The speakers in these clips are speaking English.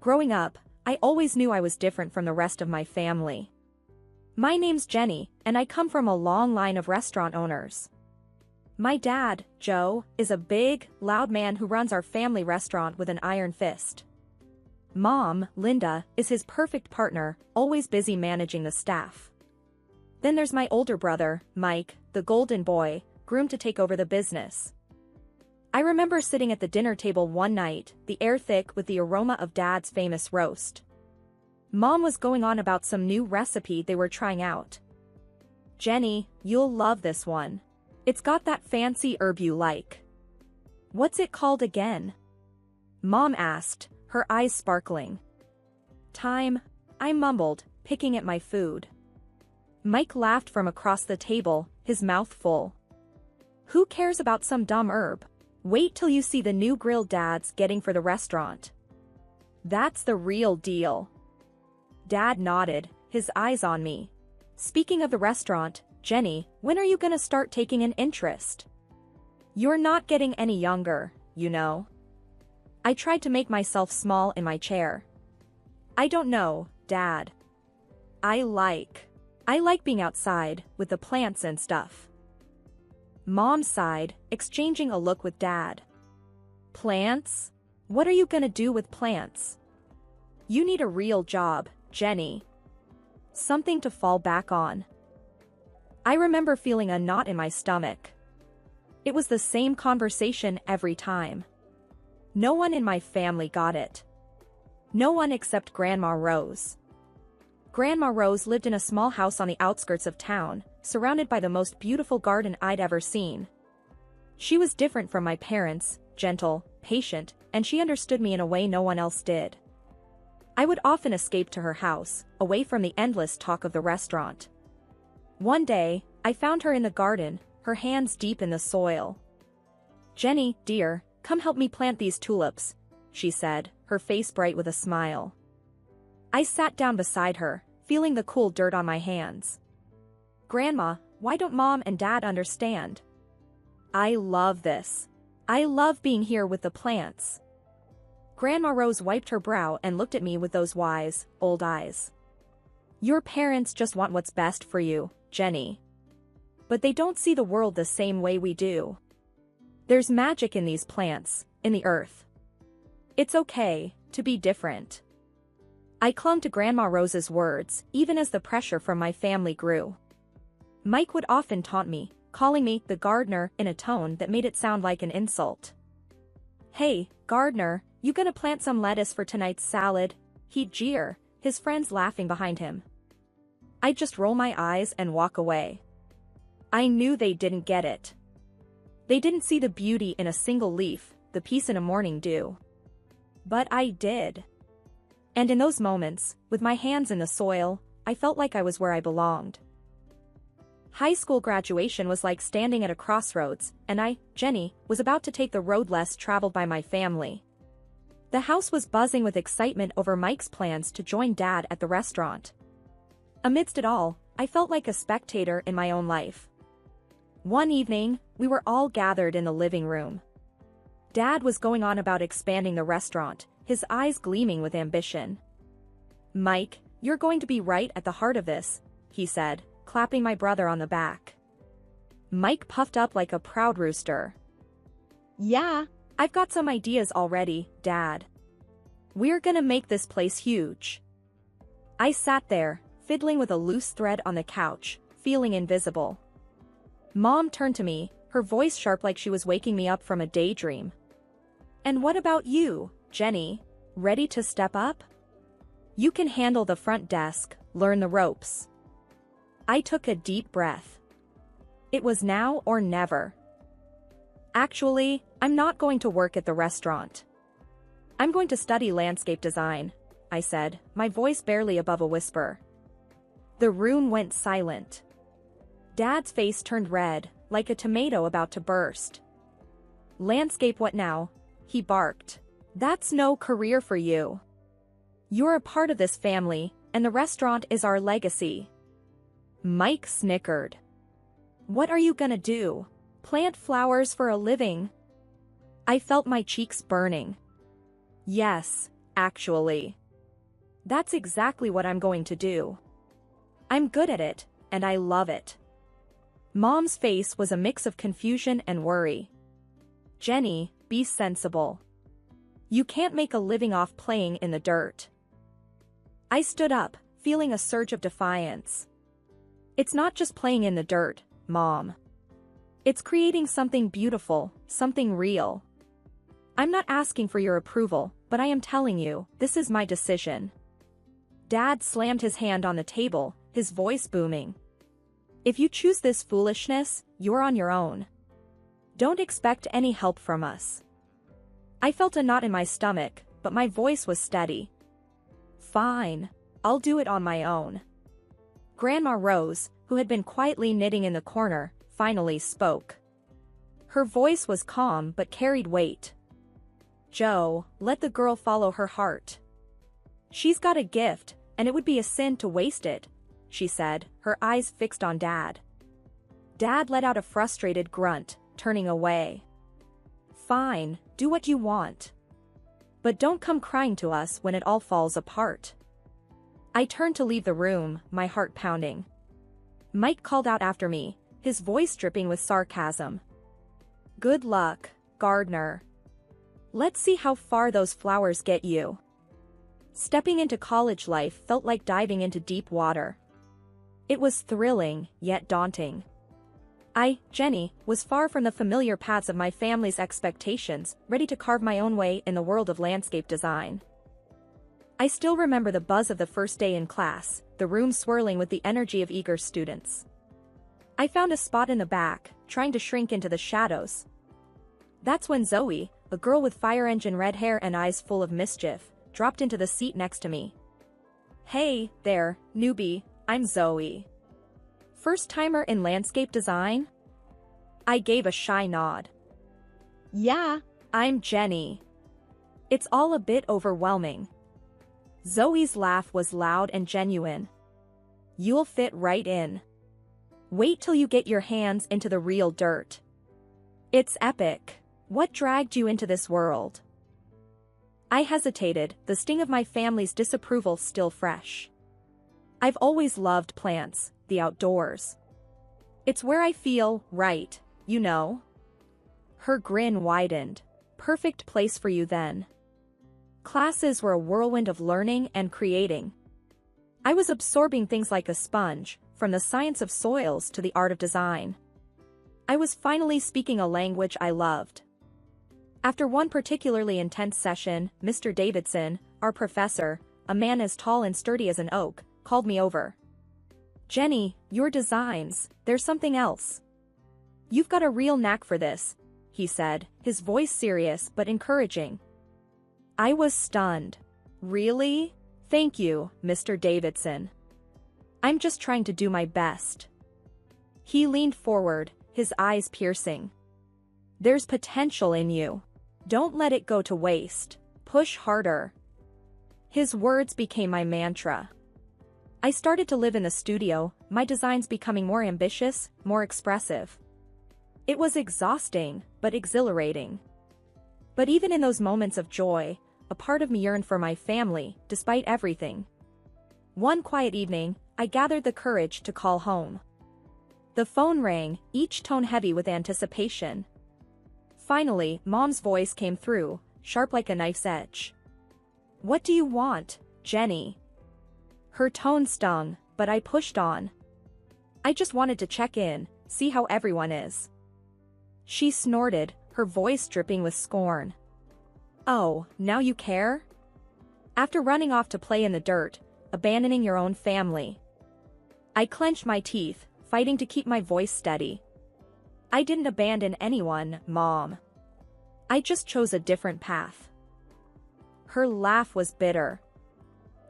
Growing up, I always knew I was different from the rest of my family. My name's Jenny, and I come from a long line of restaurant owners. My dad, Joe, is a big, loud man who runs our family restaurant with an iron fist. Mom, Linda, is his perfect partner, always busy managing the staff. Then there's my older brother, Mike, the golden boy, groomed to take over the business. I remember sitting at the dinner table one night, the air thick with the aroma of Dad's famous roast. Mom was going on about some new recipe they were trying out. "Jenny, you'll love this one. It's got that fancy herb you like." "What's it called again?" Mom asked, her eyes sparkling. "Thyme," I mumbled, picking at my food. Mike laughed from across the table, his mouth full. "Who cares about some dumb herb? Wait till you see the new grill Dad's getting for the restaurant. That's the real deal." Dad nodded, his eyes on me. "Speaking of the restaurant, Jenny, when are you gonna start taking an interest? You're not getting any younger, you know." I tried to make myself small in my chair. "I don't know, Dad. I like being outside, with the plants and stuff." Mom sighed, exchanging a look with Dad. "Plants? What are you gonna do with plants? You need a real job, Jenny. Something to fall back on." I remember feeling a knot in my stomach. It was the same conversation every time. No one in my family got it. No one except Grandma Rose. Grandma Rose lived in a small house on the outskirts of town, surrounded by the most beautiful garden I'd ever seen. She was different from my parents, gentle, patient, and she understood me in a way no one else did. I would often escape to her house, away from the endless talk of the restaurant. One day, I found her in the garden, her hands deep in the soil. "Jenny, dear, come help me plant these tulips," she said, her face bright with a smile. I sat down beside her, feeling the cool dirt on my hands. "Grandma, why don't Mom and Dad understand? I love this. I love being here with the plants." Grandma Rose wiped her brow and looked at me with those wise, old eyes. "Your parents just want what's best for you, Jenny. But they don't see the world the same way we do. There's magic in these plants, in the earth. It's okay to be different." I clung to Grandma Rose's words, even as the pressure from my family grew. Mike would often taunt me, calling me the gardener in a tone that made it sound like an insult. "Hey, gardener, you gonna plant some lettuce for tonight's salad?" he'd jeer, his friends laughing behind him. I'd just roll my eyes and walk away. I knew they didn't get it. They didn't see the beauty in a single leaf, the peace in a morning dew. But I did. And in those moments, with my hands in the soil, I felt like I was where I belonged. High school graduation was like standing at a crossroads, and I, Jenny, was about to take the road less traveled by my family. The house was buzzing with excitement over Mike's plans to join Dad at the restaurant. Amidst it all, I felt like a spectator in my own life. One evening, we were all gathered in the living room. Dad was going on about expanding the restaurant, his eyes gleaming with ambition. "Mike, you're going to be right at the heart of this," he said, clapping my brother on the back. Mike puffed up like a proud rooster. "Yeah, I've got some ideas already, Dad. We're gonna make this place huge." I sat there, fiddling with a loose thread on the couch, feeling invisible. Mom turned to me, her voice sharp like she was waking me up from a daydream. "And what about you, Jenny? Ready to step up? You can handle the front desk, learn the ropes." I took a deep breath. It was now or never. "Actually, I'm not going to work at the restaurant. I'm going to study landscape design," I said, my voice barely above a whisper. The room went silent. Dad's face turned red, like a tomato about to burst. "Landscape what now?" he barked. "That's no career for you. You're a part of this family, and the restaurant is our legacy." Mike snickered. "What are you gonna do? Plant flowers for a living?" I felt my cheeks burning. "Yes, Actually, that's exactly what I'm going to do. I'm good at it, and I love it. Mom's face was a mix of confusion and worry. Jenny, be sensible. You can't make a living off playing in the dirt. I stood up, feeling a surge of defiance. It's not just playing in the dirt, Mom. It's creating something beautiful, something real. I'm not asking for your approval, but I am telling you, this is my decision. Dad slammed his hand on the table, his voice booming. If you choose this foolishness, you're on your own. Don't expect any help from us. I felt a knot in my stomach, but my voice was steady. Fine, I'll do it on my own. Grandma Rose, who had been quietly knitting in the corner, finally spoke. Her voice was calm but carried weight. Joe, let the girl follow her heart. She's got a gift, and it would be a sin to waste it, she said, her eyes fixed on Dad. Dad let out a frustrated grunt, turning away. Fine, do what you want. But don't come crying to us when it all falls apart. I turned to leave the room, my heart pounding. Mike called out after me, his voice dripping with sarcasm. Good luck, Gardner. Let's see how far those flowers get you. Stepping into college life felt like diving into deep water. It was thrilling, yet daunting. Jenny, was far from the familiar paths of my family's expectations, ready to carve my own way in the world of landscape design. I still remember the buzz of the first day in class, the room swirling with the energy of eager students. I found a spot in the back, trying to shrink into the shadows. That's when Zoe, a girl with fire engine red hair and eyes full of mischief, dropped into the seat next to me. Hey, there, newbie, I'm Zoe. First-timer in landscape design? I gave a shy nod. Yeah, I'm Jenny. It's all a bit overwhelming. Zoe's laugh was loud and genuine. You'll fit right in. Wait till you get your hands into the real dirt. It's epic. What dragged you into this world? I hesitated, the sting of my family's disapproval still fresh. I've always loved plants, the outdoors. It's where I feel right, you know. Her grin widened. Perfect place for you then. Classes were a whirlwind of learning and creating. I was absorbing things like a sponge, from the science of soils to the art of design. I was finally speaking a language I loved. After one particularly intense session, Mr. Davidson, our professor, a man as tall and sturdy as an oak, called me over. Jenny, your designs, there's something else. You've got a real knack for this, he said, his voice serious but encouraging. I was stunned. Really? Thank you, Mr. Davidson. I'm just trying to do my best. He leaned forward, his eyes piercing. There's potential in you. Don't let it go to waste. Push harder. His words became my mantra. I started to live in the studio, my designs becoming more ambitious, more expressive. It was exhausting, but exhilarating. But even in those moments of joy, a part of me yearned for my family, despite everything. One quiet evening, I gathered the courage to call home. The phone rang, each tone heavy with anticipation. Finally, Mom's voice came through, sharp like a knife's edge. What do you want, Jenny? Her tone stung, but I pushed on. I just wanted to check in, see how everyone is. She snorted, her voice dripping with scorn. Oh, now you care? After running off to play in the dirt, abandoning your own family. I clenched my teeth, fighting to keep my voice steady. I didn't abandon anyone, Mom. I just chose a different path. Her laugh was bitter.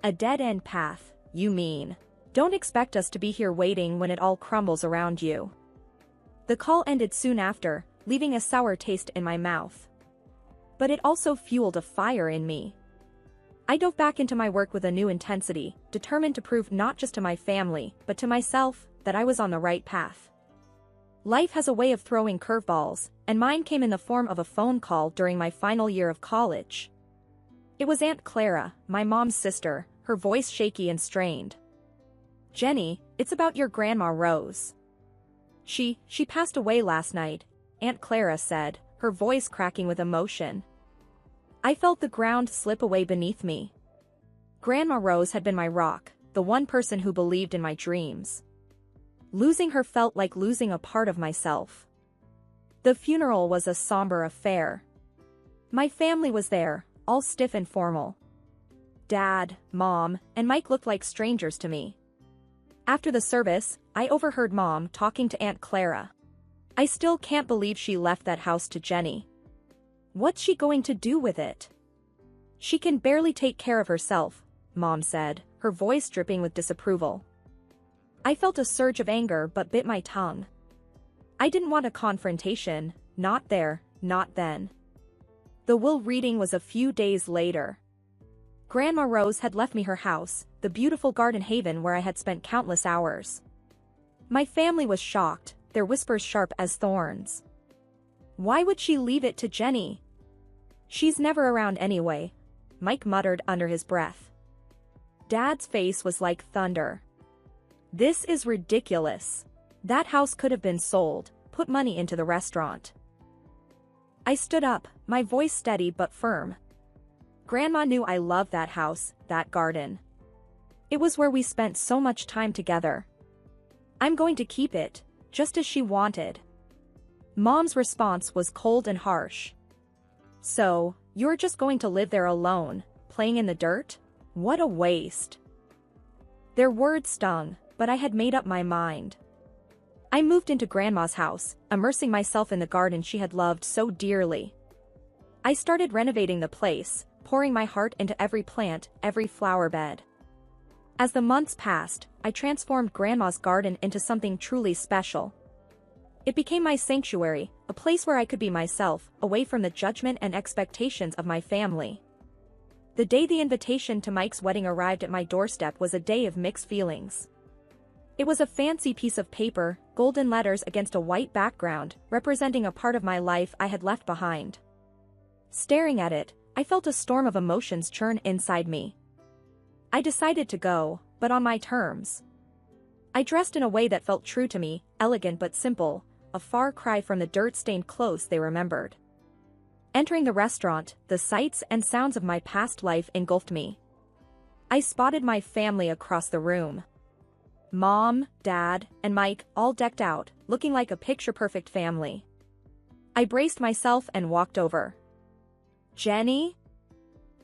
A dead-end path, you mean? Don't expect us to be here waiting when it all crumbles around you. The call ended soon after, leaving a sour taste in my mouth. But it also fueled a fire in me. I dove back into my work with a new intensity, determined to prove not just to my family, but to myself, that I was on the right path. Life has a way of throwing curveballs, and mine came in the form of a phone call during my final year of college. It was Aunt Clara, my mom's sister, her voice shaky and strained. "Jenny, it's about your Grandma Rose. She passed away last night," Aunt Clara said, her voice cracking with emotion. I felt the ground slip away beneath me. Grandma Rose had been my rock, the one person who believed in my dreams. Losing her felt like losing a part of myself. The funeral was a somber affair. My family was there, all stiff and formal. Dad, Mom, and Mike looked like strangers to me. After the service, I overheard Mom talking to Aunt Clara. "I still can't believe she left that house to Jenny. What's she going to do with it? She can barely take care of herself," Mom said, her voice dripping with disapproval. I felt a surge of anger but bit my tongue. I didn't want a confrontation, not there, not then. The will reading was a few days later. Grandma Rose had left me her house, the beautiful garden haven where I had spent countless hours. My family was shocked, their whispers sharp as thorns. "Why would she leave it to Jenny? She's never around anyway," Mike muttered under his breath. Dad's face was like thunder. "This is ridiculous. That house could have been sold, put money into the restaurant." I stood up, my voice steady but firm. "Grandma knew I loved that house, that garden. It was where we spent so much time together. I'm going to keep it, just as she wanted." Mom's response was cold and harsh. "So, you're just going to live there alone, playing in the dirt? What a waste." Their words stung, but I had made up my mind. I moved into Grandma's house, immersing myself in the garden she had loved so dearly. I started renovating the place, pouring my heart into every plant, every flower bed. As the months passed, I transformed Grandma's garden into something truly special. It became my sanctuary, a place where I could be myself, away from the judgment and expectations of my family. The day the invitation to Mike's wedding arrived at my doorstep was a day of mixed feelings. It was a fancy piece of paper, golden letters against a white background, representing a part of my life I had left behind. Staring at it, I felt a storm of emotions churn inside me. I decided to go, but on my terms. I dressed in a way that felt true to me, elegant but simple, a far cry from the dirt-stained clothes they remembered. Entering the restaurant, the sights and sounds of my past life engulfed me. I spotted my family across the room. Mom, Dad, and Mike, all decked out, looking like a picture-perfect family. I braced myself and walked over. "Jenny?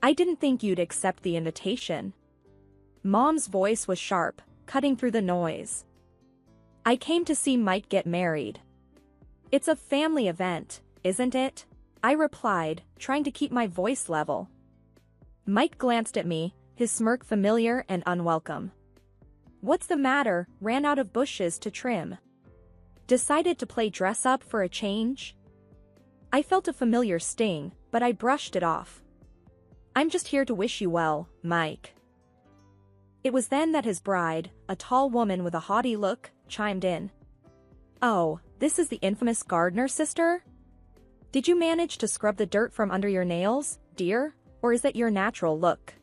I didn't think you'd accept the invitation." Mom's voice was sharp, cutting through the noise. "I came to see Mike get married." "It's a family event, isn't it?" I replied, trying to keep my voice level. Mike glanced at me, his smirk familiar and unwelcome. "What's the matter? Ran out of bushes to trim. Decided to play dress-up for a change?" I felt a familiar sting, but I brushed it off. "I'm just here to wish you well, Mike." It was then that his bride, a tall woman with a haughty look, chimed in. "Oh, this is the infamous Gardner sister? Did you manage to scrub the dirt from under your nails, dear, or is that your natural look?"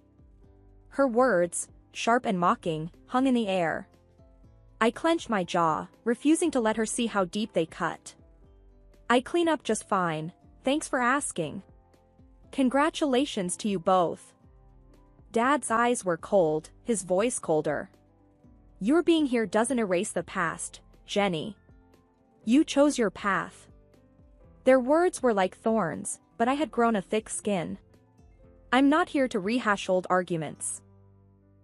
Her words, sharp and mocking, hung in the air. I clenched my jaw, refusing to let her see how deep they cut. "I clean up just fine, thanks for asking." "Congratulations to you both." Dad's eyes were cold, his voice colder. "Your being here doesn't erase the past, Jenny. You chose your path." Their words were like thorns, but I had grown a thick skin. "I'm not here to rehash old arguments.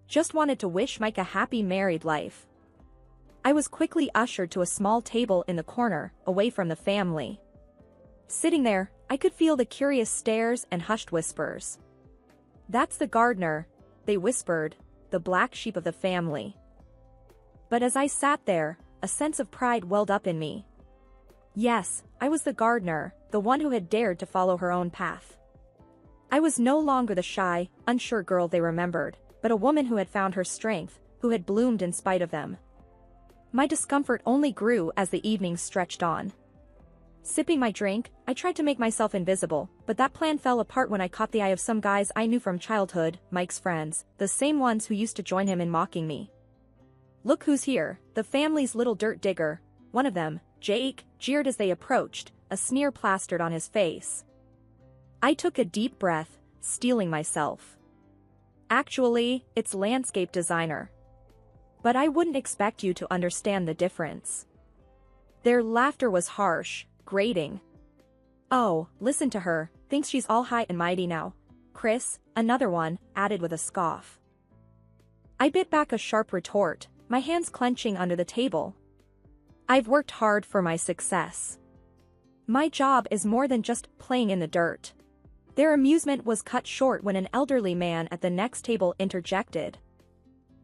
Just wanted to wish Mike a happy married life." I was quickly ushered to a small table in the corner, away from the family. Sitting there, I could feel the curious stares and hushed whispers. "That's the gardener," they whispered, "the black sheep of the family." But as I sat there, a sense of pride welled up in me. Yes, I was the gardener, the one who had dared to follow her own path. I was no longer the shy, unsure girl they remembered, but a woman who had found her strength, who had bloomed in spite of them. My discomfort only grew as the evening stretched on. Sipping my drink, I tried to make myself invisible, but that plan fell apart when I caught the eye of some guys I knew from childhood, Mike's friends, the same ones who used to join him in mocking me. "Look who's here, the family's little dirt digger," one of them, Jake, jeered as they approached, a sneer plastered on his face. I took a deep breath, steeling myself. "Actually, it's landscape designer. But I wouldn't expect you to understand the difference." Their laughter was harsh, grating. "Oh, listen to her, thinks she's all high and mighty now." Chris, another one, added with a scoff. I bit back a sharp retort, my hands clenching under the table. "I've worked hard for my success. My job is more than just playing in the dirt." Their amusement was cut short when an elderly man at the next table interjected.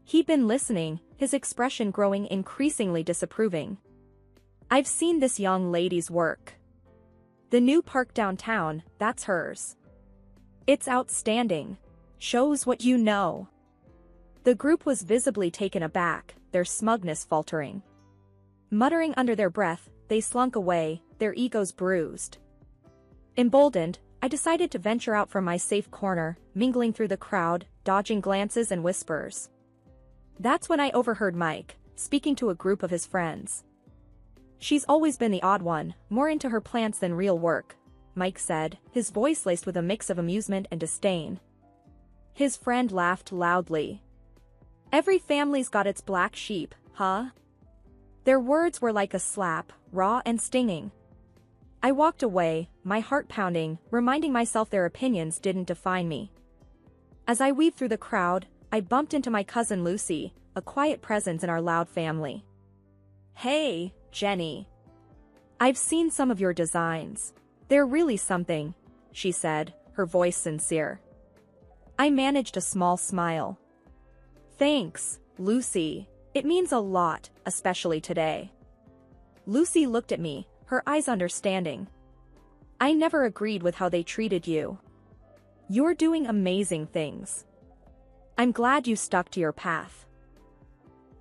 He'd been listening, his expression growing increasingly disapproving. "I've seen this young lady's work. The new park downtown, that's hers. It's outstanding. Shows what you know." The group was visibly taken aback, their smugness faltering. Muttering under their breath, they slunk away, their egos bruised. Emboldened, I decided to venture out from my safe corner, mingling through the crowd, dodging glances and whispers. That's when I overheard Mike, speaking to a group of his friends. "She's always been the odd one, more into her plants than real work," Mike said, his voice laced with a mix of amusement and disdain. His friend laughed loudly. "Every family's got its black sheep, huh?" Their words were like a slap, raw and stinging. I walked away, my heart pounding, reminding myself their opinions didn't define me. As I weaved through the crowd, I bumped into my cousin Lucy, a quiet presence in our loud family. "Hey, Jenny. I've seen some of your designs. They're really something," she said, her voice sincere. I managed a small smile. "Thanks, Lucy. It means a lot, especially today." Lucy looked at me, her eyes understanding. "I never agreed with how they treated you. You're doing amazing things. I'm glad you stuck to your path."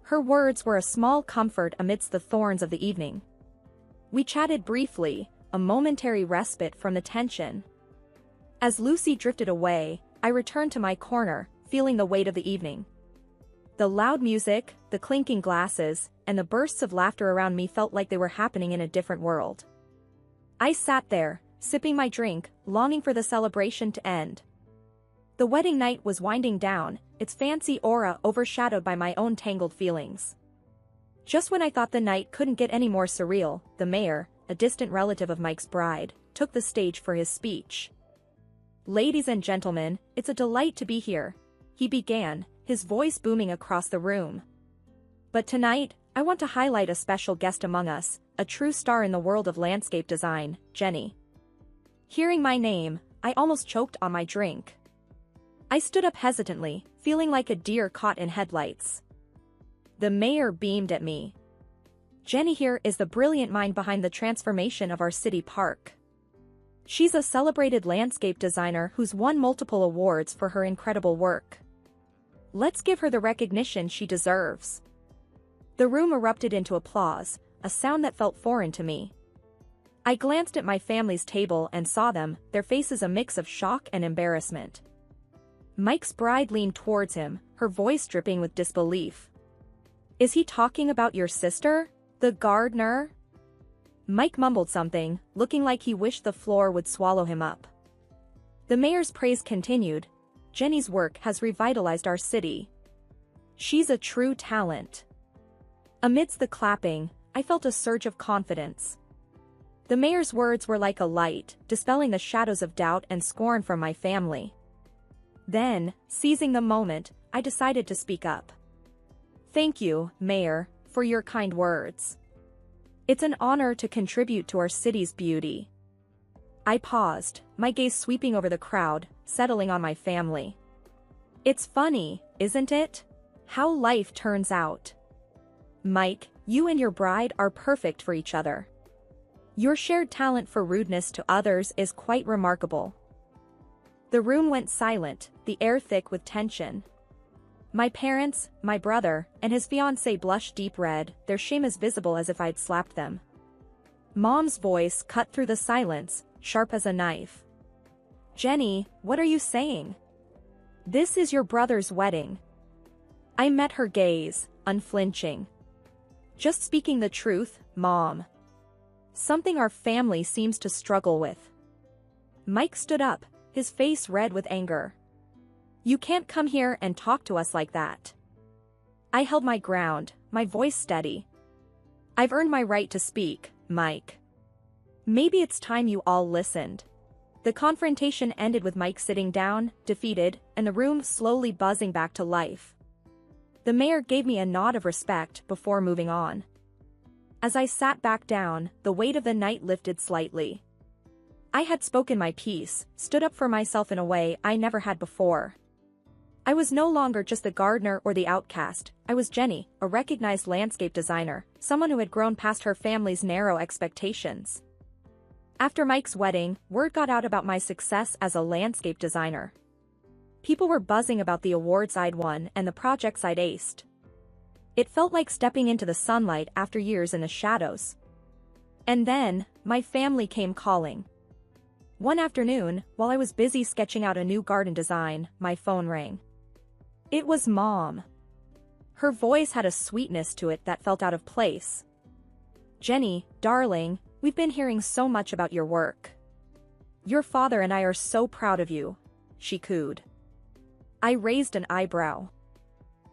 Her words were a small comfort amidst the thorns of the evening. We chatted briefly, a momentary respite from the tension. As Lucy drifted away, I returned to my corner, feeling the weight of the evening. The loud music, the clinking glasses, and the bursts of laughter around me felt like they were happening in a different world. I sat there, sipping my drink, longing for the celebration to end. The wedding night was winding down, its fancy aura overshadowed by my own tangled feelings. Just when I thought the night couldn't get any more surreal, the mayor, a distant relative of Mike's bride, took the stage for his speech. "Ladies and gentlemen, it's a delight to be here," he began, his voice booming across the room. "But tonight, I want to highlight a special guest among us, a true star in the world of landscape design, Jenny." Hearing my name, I almost choked on my drink. I stood up hesitantly, feeling like a deer caught in headlights. The mayor beamed at me. "Jenny here is the brilliant mind behind the transformation of our city park. She's a celebrated landscape designer who's won multiple awards for her incredible work. Let's give her the recognition she deserves." The room erupted into applause, a sound that felt foreign to me. I glanced at my family's table and saw them, their faces a mix of shock and embarrassment. Mike's bride leaned towards him, her voice dripping with disbelief. "Is he talking about your sister, the gardener?" Mike mumbled something, looking like he wished the floor would swallow him up. The mayor's praise continued. "Jenny's work has revitalized our city. She's a true talent." Amidst the clapping, I felt a surge of confidence. The mayor's words were like a light, dispelling the shadows of doubt and scorn from my family. Then, seizing the moment, I decided to speak up. "Thank you, Mayor, for your kind words. It's an honor to contribute to our city's beauty." I paused, my gaze sweeping over the crowd, settling on my family. "It's funny, isn't it? How life turns out. Mike, you and your bride are perfect for each other. Your shared talent for rudeness to others is quite remarkable." The room went silent, the air thick with tension. My parents, my brother, and his fiancée blushed deep red, their shame as visible as if I'd slapped them. Mom's voice cut through the silence, sharp as a knife. Jenny, what are you saying? This is your brother's wedding. I met her gaze, unflinching. Just speaking the truth, Mom. Something our family seems to struggle with. Mike stood up, his face red with anger. You can't come here and talk to us like that. I held my ground, my voice steady. I've earned my right to speak, Mike. Maybe it's time you all listened. The confrontation ended with Mike sitting down, defeated, and the room slowly buzzing back to life. The mayor gave me a nod of respect before moving on. As I sat back down, the weight of the night lifted slightly. I had spoken my piece, stood up for myself in a way I never had before. I was no longer just the gardener or the outcast, I was Jenny, a recognized landscape designer, someone who had grown past her family's narrow expectations. After Mike's wedding, word got out about my success as a landscape designer. People were buzzing about the awards I'd won and the projects I'd aced. It felt like stepping into the sunlight after years in the shadows. And then, my family came calling. One afternoon, while I was busy sketching out a new garden design, my phone rang. It was Mom. Her voice had a sweetness to it that felt out of place. Jenny, darling, we've been hearing so much about your work. Your father and I are so proud of you, she cooed. I raised an eyebrow.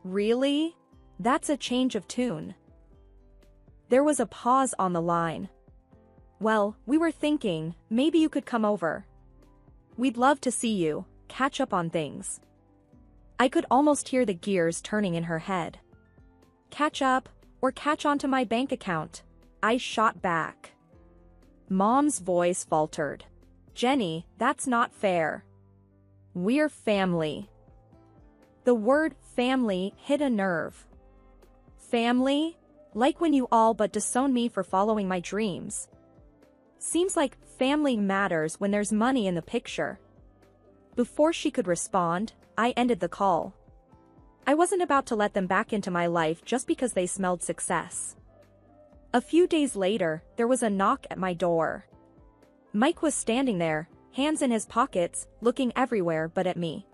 Really? That's a change of tune. There was a pause on the line. Well, we were thinking, maybe you could come over. We'd love to see you, catch up on things. I could almost hear the gears turning in her head. Catch up, or catch onto my bank account, I shot back. Mom's voice faltered. Jenny, that's not fair. We're family. The word family hit a nerve. Family? Like when you all but disown me for following my dreams. Seems like family matters when there's money in the picture. Before she could respond, I ended the call. I wasn't about to let them back into my life just because they smelled success. A few days later, there was a knock at my door. Mike was standing there, hands in his pockets, looking everywhere but at me.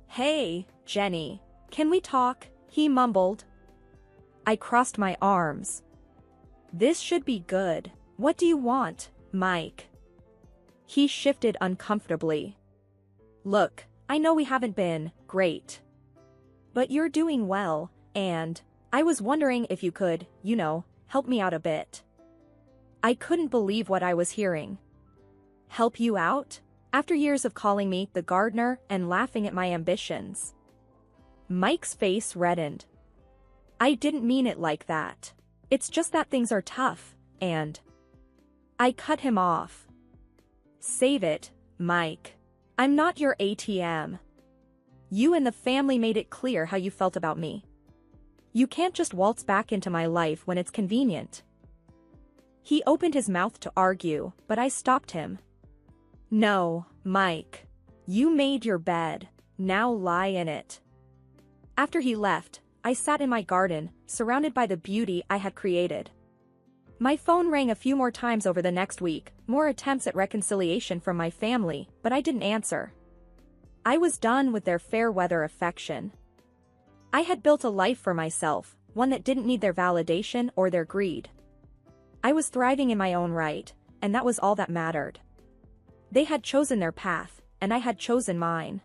Hey, Jenny, can we talk? He mumbled. I crossed my arms. This should be good. What do you want, Mike? He shifted uncomfortably. Look, I know we haven't been great. But you're doing well, and I was wondering if you could, help me out a bit. I couldn't believe what I was hearing. Help you out? After years of calling me the gardener and laughing at my ambitions. Mike's face reddened. I didn't mean it like that. It's just that things are tough, and I cut him off. Save it, Mike. I'm not your ATM. You and the family made it clear how you felt about me. You can't just waltz back into my life when it's convenient. He opened his mouth to argue, but I stopped him. No, Mike. You made your bed. Now lie in it. After he left, I sat in my garden, surrounded by the beauty I had created. My phone rang a few more times over the next week, more attempts at reconciliation from my family, but I didn't answer. I was done with their fair-weather affection. I had built a life for myself, one that didn't need their validation or their greed. I was thriving in my own right, and that was all that mattered. They had chosen their path, and I had chosen mine.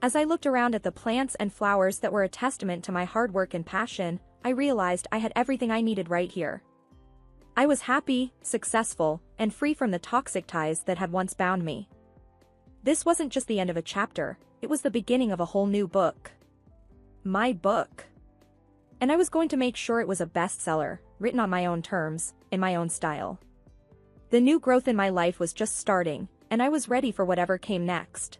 As I looked around at the plants and flowers that were a testament to my hard work and passion, I realized I had everything I needed right here. I was happy, successful, and free from the toxic ties that had once bound me. This wasn't just the end of a chapter, it was the beginning of a whole new book. My book. And I was going to make sure it was a bestseller, written on my own terms, in my own style. The new growth in my life was just starting, and I was ready for whatever came next.